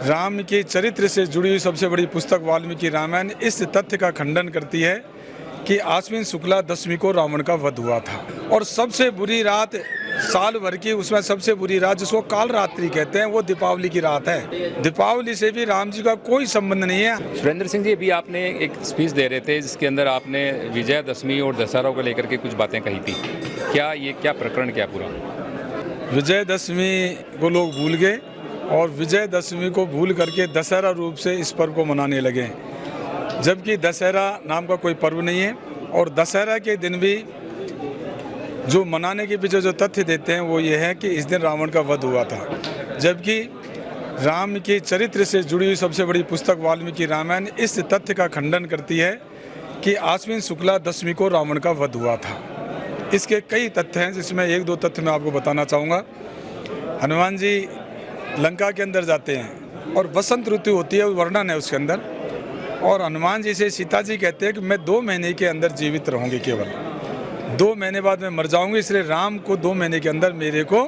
राम के चरित्र से जुड़ी हुई सबसे बड़ी पुस्तक वाल्मीकि रामायण इस तथ्य का खंडन करती है कि आश्विन शुक्ला दशमी को रावण का वध हुआ था और सबसे बुरी रात साल भर की, उसमें सबसे बुरी रात जिसको काल रात्रि कहते हैं, वो दीपावली की रात है। दीपावली से भी राम जी का कोई संबंध नहीं है। सुरेंद्र सिंह जी, अभी आपने एक स्पीच दे रहे थे जिसके अंदर आपने विजयदशमी और दशहरा को लेकर के कुछ बातें कही थी। क्या प्रकरण क्या पूरा? विजयदशमी को लोग भूल गए और विजयदशमी को भूल करके दशहरा रूप से इस पर्व को मनाने लगे, जबकि दशहरा नाम का कोई पर्व नहीं है। और दशहरा के दिन भी जो मनाने के पीछे जो तथ्य देते हैं वो ये है कि इस दिन रावण का वध हुआ था, जबकि राम के चरित्र से जुड़ी हुई सबसे बड़ी पुस्तक वाल्मीकि रामायण इस तथ्य का खंडन करती है कि आश्विन शुक्ला दशमी को रावण का वध हुआ था। इसके कई तथ्य हैं, जिसमें एक दो तथ्य मैं आपको बताना चाहूँगा। हनुमान जी लंका के अंदर जाते हैं और बसंत ऋतु होती है, वर्णन है उसके अंदर, और हनुमान जी से सीता जी कहते हैं कि मैं 2 महीने के अंदर जीवित रहूँगी, केवल 2 महीने बाद मैं मर जाऊँगी, इसलिए राम को 2 महीने के अंदर मेरे को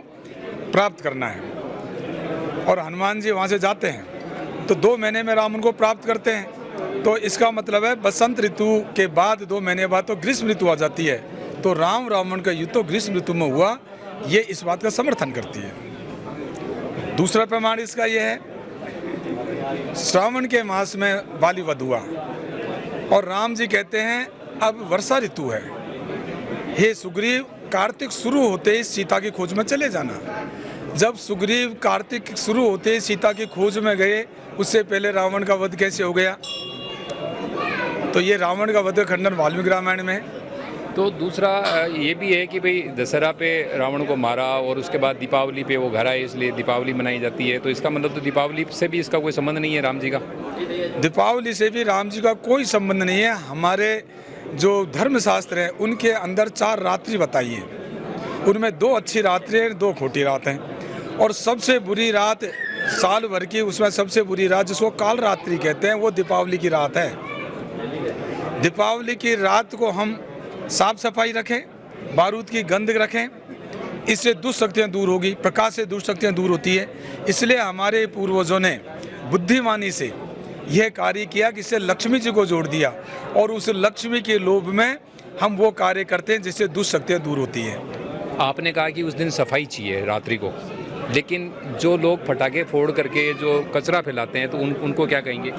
प्राप्त करना है। और हनुमान जी वहाँ से जाते हैं तो 2 महीने में राम उनको प्राप्त करते हैं। तो इसका मतलब है बसंत ऋतु के बाद 2 महीने बाद तो ग्रीष्म ऋतु आ जाती है, तो राम रावण का युद्ध तो ग्रीष्म ऋतु में हुआ, ये इस बात का समर्थन करती है। दूसरा प्रमाण इसका यह है, श्रावण के मास में बाली वध हुआ और राम जी कहते हैं अब वर्षा ऋतु है, हे सुग्रीव कार्तिक शुरू होते ही सीता की खोज में चले जाना। जब सुग्रीव कार्तिक शुरू होते ही सीता की खोज में गए, उससे पहले रावण का वध कैसे हो गया? तो ये रावण का वध का खंडन वाल्मीकि रामायण में है। तो दूसरा ये भी है कि भाई दशहरा पे रावण को मारा और उसके बाद दीपावली पे वो घर आए, इसलिए दीपावली मनाई जाती है। तो इसका मतलब तो दीपावली से भी इसका कोई संबंध नहीं है राम जी का? दीपावली से भी राम जी का कोई संबंध नहीं है। हमारे जो धर्मशास्त्र हैं उनके अंदर 4 रात्रि बताई है, उनमें 2 अच्छी रात्रि हैं, 2 खोटी रात हैं। और सबसे बुरी रात साल भर की, उसमें सबसे बुरी रात जिसको काल रात्रि कहते हैं, वो दीपावली की रात है। दीपावली की रात को हम साफ सफाई रखें, बारूद की गंध रखें, इससे दुष्ट शक्तियाँ दूर होगी, प्रकाश से दुष्ट शक्तियाँ दूर होती है। इसलिए हमारे पूर्वजों ने बुद्धिमानी से यह कार्य किया कि इससे लक्ष्मी जी को जोड़ दिया और उस लक्ष्मी के लोभ में हम वो कार्य करते हैं जिससे दुष्ट शक्तियाँ दूर होती है। आपने कहा कि उस दिन सफाई चाहिए रात्रि को, लेकिन जो लोग पटाखे फोड़ करके जो कचरा फैलाते हैं तो उनको क्या कहेंगे?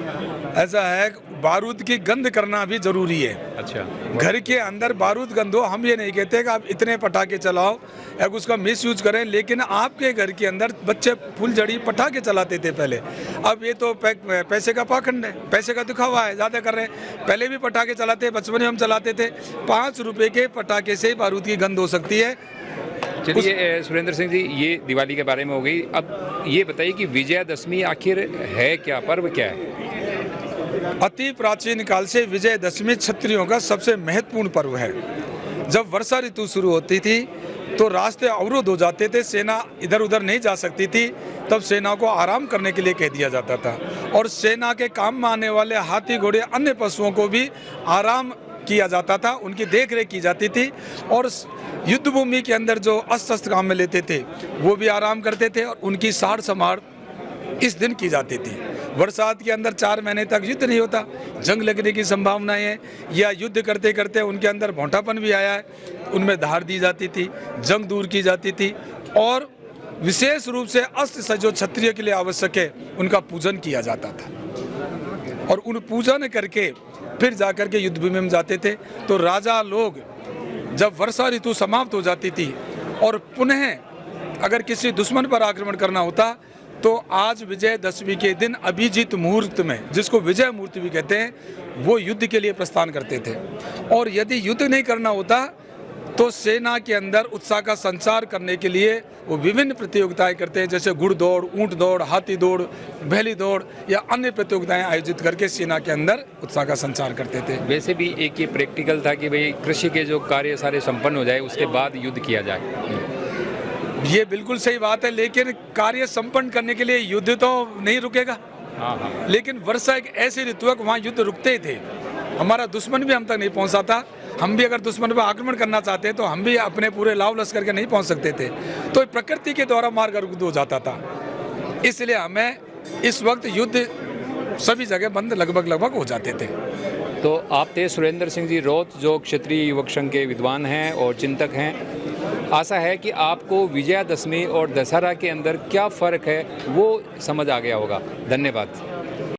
ऐसा है, बारूद की गंध करना भी जरूरी है। अच्छा, घर के अंदर बारूद गंध हो, हम ये नहीं कहते कि आप इतने पटाखे चलाओ या उसका मिस यूज करें, लेकिन आपके घर के अंदर बच्चे फुलझड़ी पटाखे चलाते थे पहले। अब ये तो पैसे का पाखंड है, पैसे का दिखावा है, ज़्यादा कर रहे हैं। पहले भी पटाखे चलाते, बचपन में हम चलाते थे। 5 रुपए के पटाखे से बारूद की गंध हो सकती है। चलिए सुरेंद्र सिंह जी, ये दिवाली के बारे में हो गई। अब ये बताइए कि विजयदशमी आखिर है क्या, पर्व क्या है? अति प्राचीन काल से विजयदशमी क्षत्रियों का सबसे महत्वपूर्ण पर्व है। जब वर्षा ऋतु शुरू होती थी तो रास्ते अवरुद्ध हो जाते थे, सेना इधर उधर नहीं जा सकती थी, तब सेना को आराम करने के लिए कह दिया जाता था और सेना के काम में आने वाले हाथी घोड़े अन्य पशुओं को भी आराम किया जाता था, उनकी देख रेख की जाती थी। और युद्ध भूमि के अंदर जो अस्त्र शस्त्र काम में लेते थे वो भी आराम करते थे और उनकी सार संभाल इस दिन की जाती थी। बरसात के अंदर 4 महीने तक युद्ध नहीं होता, जंग लगने की संभावनाएं हैं, या युद्ध करते करते उनके अंदर भोंटापन भी आया है, उनमें धार दी जाती थी, जंग दूर की जाती थी। और विशेष रूप से अस्त्र जो क्षत्रिय के लिए आवश्यक है उनका पूजन किया जाता था और उन पूजन करके फिर जाकर के युद्ध भूमि में जाते थे। तो राजा लोग जब वर्षा ऋतु समाप्त हो जाती थी और पुनः अगर किसी दुश्मन पर आक्रमण करना होता तो आज विजयदशमी के दिन अभिजीत मुहूर्त में, जिसको विजय मुहूर्त भी कहते हैं, वो युद्ध के लिए प्रस्थान करते थे। और यदि युद्ध नहीं करना होता तो सेना के अंदर उत्साह का संचार करने के लिए वो विभिन्न प्रतियोगिताएं करते हैं, जैसे घुड़ दौड़, ऊंट दौड़, हाथी दौड़, भैली दौड़ या अन्य प्रतियोगिताएं आयोजित करके सेना के अंदर उत्साह का संचार करते थे। वैसे भी एक ये प्रैक्टिकल था कि भाई कृषि के जो कार्य सारे संपन्न हो जाए उसके बाद युद्ध किया जाए। ये बिल्कुल सही बात है, लेकिन कार्य संपन्न करने के लिए युद्ध तो नहीं रुकेगा। हाँ। लेकिन वर्षा एक ऐसी ऋतु है कि वहाँ युद्ध रुकते थे, हमारा दुश्मन भी हम तक नहीं पहुँचा था। हम भी अगर दुश्मन पर आक्रमण करना चाहते हैं तो हम भी अपने पूरे लाव लश्कर के नहीं पहुँच सकते थे, तो प्रकृति के द्वारा मार्ग अवरुद्ध हो जाता था। इसलिए हमें इस वक्त युद्ध सभी जगह बंद लगभग हो जाते थे। तो आप थे सुरेंद्र सिंह जी रौत, जो क्षेत्रीय युवक संघ के विद्वान हैं और चिंतक हैं। आशा है कि आपको विजयादशमी और दशहरा के अंदर क्या फ़र्क है वो समझ आ गया होगा। धन्यवाद।